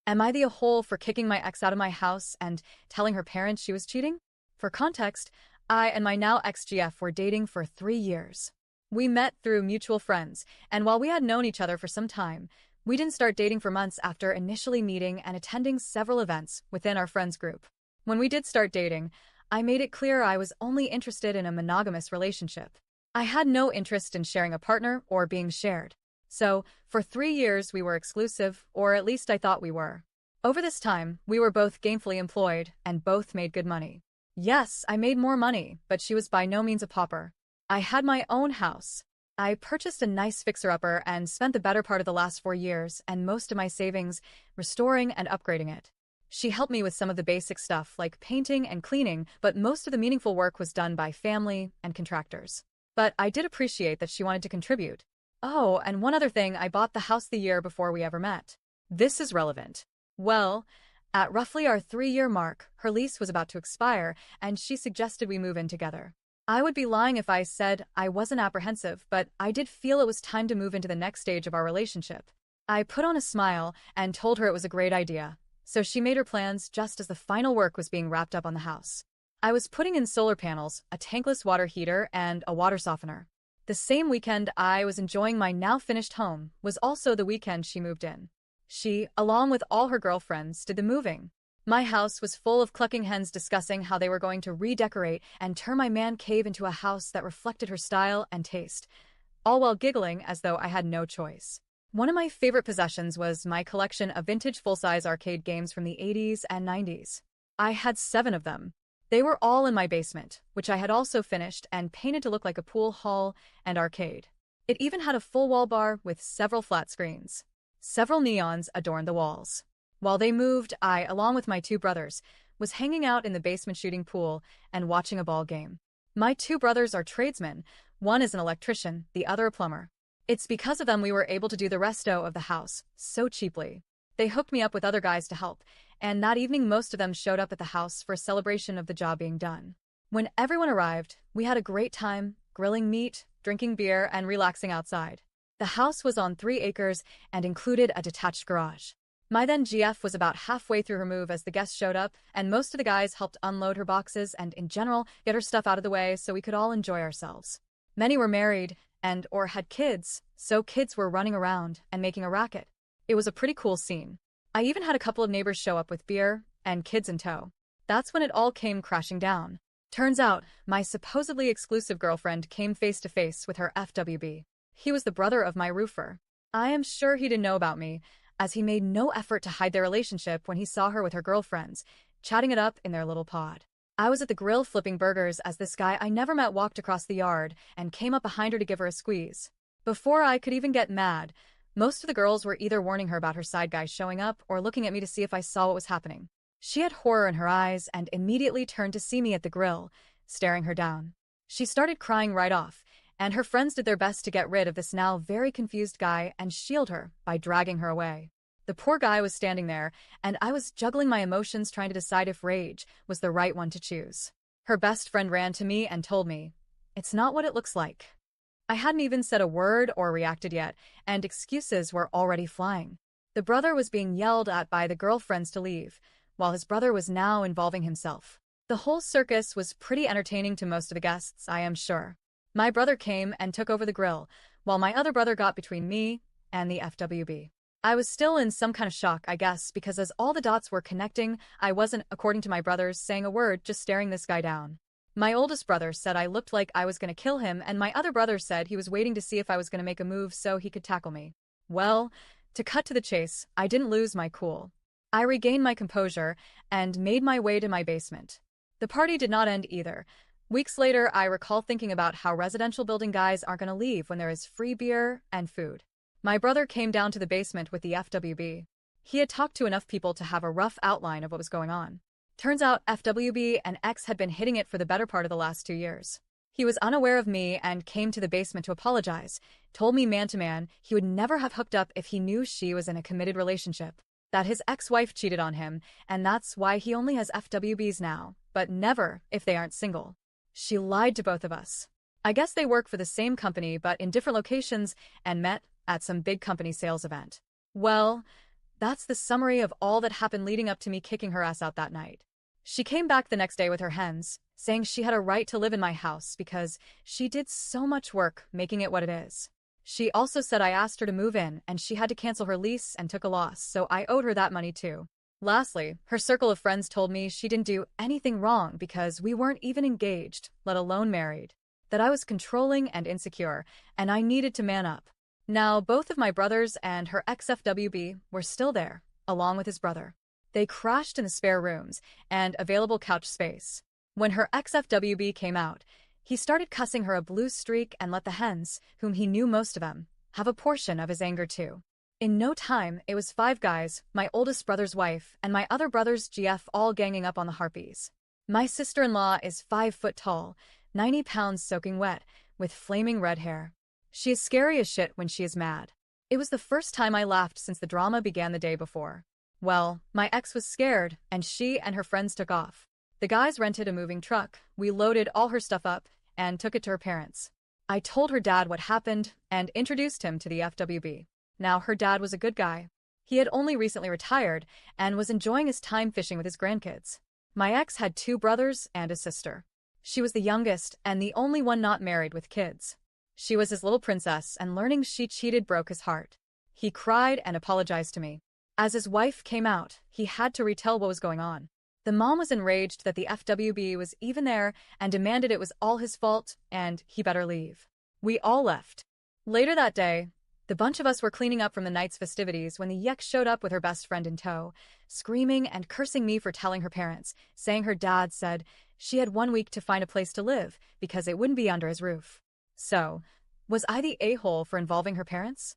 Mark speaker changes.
Speaker 1: Am I the a-hole for kicking my ex out of my house and telling her parents she was cheating? For context, I and my now ex-GF were dating for 3 years. We met through mutual friends, and while we had known each other for some time, we didn't start dating for months after initially meeting and attending several events within our friends group. When we did start dating, I made it clear I was only interested in a monogamous relationship. I had no interest in sharing a partner or being shared. So, for 3 years we were exclusive, or at least I thought we were. Over this time, we were both gainfully employed and both made good money. Yes, I made more money, but she was by no means a pauper. I had my own house. I purchased a nice fixer-upper and spent the better part of the last 4 years and most of my savings restoring and upgrading it. She helped me with some of the basic stuff like painting and cleaning, but most of the meaningful work was done by family and contractors. But I did appreciate that she wanted to contribute. Oh, and one other thing, I bought the house the year before we ever met. This is relevant. Well, at roughly our 3-year mark, her lease was about to expire, and she suggested we move in together. I would be lying if I said I wasn't apprehensive, but I did feel it was time to move into the next stage of our relationship. I put on a smile and told her it was a great idea, so she made her plans just as the final work was being wrapped up on the house. I was putting in solar panels, a tankless water heater, and a water softener. The same weekend I was enjoying my now-finished home was also the weekend she moved in. She, along with all her girlfriends, did the moving. My house was full of clucking hens discussing how they were going to redecorate and turn my man cave into a house that reflected her style and taste, all while giggling as though I had no choice. One of my favorite possessions was my collection of vintage full-size arcade games from the 80s and 90s. I had 7 of them. They were all in my basement, which I had also finished and painted to look like a pool hall and arcade. It even had a full wall bar with several flat screens. Several neons adorned the walls. While they moved, I, along with my 2 brothers, was hanging out in the basement shooting pool and watching a ball game. My 2 brothers are tradesmen. One is an electrician, the other a plumber. It's because of them we were able to do the resto of the house so cheaply. They hooked me up with other guys to help, and that evening most of them showed up at the house for a celebration of the job being done. When everyone arrived, we had a great time, grilling meat, drinking beer, and relaxing outside. The house was on 3 acres and included a detached garage. My then GF was about halfway through her move as the guests showed up, and most of the guys helped unload her boxes and, in general, get her stuff out of the way so we could all enjoy ourselves. Many were married and/or had kids, so kids were running around and making a racket. It was a pretty cool scene. I even had a couple of neighbors show up with beer and kids in tow. That's when it all came crashing down. Turns out, my supposedly exclusive girlfriend came face to face with her FWB. He was the brother of my roofer. I am sure he didn't know about me, as he made no effort to hide their relationship when he saw her with her girlfriends, chatting it up in their little pod. I was at the grill flipping burgers as this guy I never met walked across the yard and came up behind her to give her a squeeze. Before I could even get mad, most of the girls were either warning her about her side guy showing up or looking at me to see if I saw what was happening. She had horror in her eyes and immediately turned to see me at the grill, staring her down. She started crying right off, and her friends did their best to get rid of this now very confused guy and shield her by dragging her away. The poor guy was standing there, and I was juggling my emotions trying to decide if rage was the right one to choose. Her best friend ran to me and told me, "It's not what it looks like." I hadn't even said a word or reacted yet, and excuses were already flying. The brother was being yelled at by the girlfriends to leave, while his brother was now involving himself. The whole circus was pretty entertaining to most of the guests, I am sure. My brother came and took over the grill, while my other brother got between me and the FWB. I was still in some kind of shock, I guess, because as all the dots were connecting, I wasn't, according to my brothers, saying a word, just staring this guy down. My oldest brother said I looked like I was going to kill him, and my other brother said he was waiting to see if I was going to make a move so he could tackle me. Well, to cut to the chase, I didn't lose my cool. I regained my composure and made my way to my basement. The party did not end either. Weeks later, I recall thinking about how residential building guys aren't going to leave when there is free beer and food. My brother came down to the basement with the FWB. He had talked to enough people to have a rough outline of what was going on. Turns out FWB and X had been hitting it for the better part of the last 2 years. He was unaware of me and came to the basement to apologize, told me man to man he would never have hooked up if he knew she was in a committed relationship, that his ex-wife cheated on him, and that's why he only has FWBs now, but never if they aren't single. She lied to both of us. I guess they work for the same company but in different locations and met at some big company sales event. Well, That's the summary of all that happened leading up to me kicking her ass out that night. She came back the next day with her hens, saying she had a right to live in my house because she did so much work making it what it is. She also said I asked her to move in and she had to cancel her lease and took a loss, so I owed her that money too. Lastly, her circle of friends told me she didn't do anything wrong because we weren't even engaged, let alone married. That I was controlling and insecure, and I needed to man up. Now, both of my brothers and her ex-FWB were still there, along with his brother. They crashed in the spare rooms and available couch space. When her ex-FWB came out, he started cussing her a blue streak and let the hens, whom he knew most of them, have a portion of his anger too. In no time, it was 5 guys, my oldest brother's wife, and my other brother's GF all ganging up on the harpies. My sister-in-law is 5 foot tall, 90 pounds soaking wet, with flaming red hair. She is scary as shit when she is mad. It was the first time I laughed since the drama began the day before. Well, my ex was scared, and she and her friends took off. The guys rented a moving truck, we loaded all her stuff up, and took it to her parents. I told her dad what happened and introduced him to the FWB. Now, her dad was a good guy. He had only recently retired and was enjoying his time fishing with his grandkids. My ex had 2 brothers and a sister. She was the youngest and the only one not married with kids. She was his little princess, and learning she cheated broke his heart. He cried and apologized to me. As his wife came out, he had to retell what was going on. The mom was enraged that the FWB was even there and demanded it was all his fault and he better leave. We all left. Later that day, the bunch of us were cleaning up from the night's festivities when the Yek showed up with her best friend in tow, screaming and cursing me for telling her parents, saying her dad said she had 1 week to find a place to live because it wouldn't be under his roof. So, was I the a-hole for involving her parents?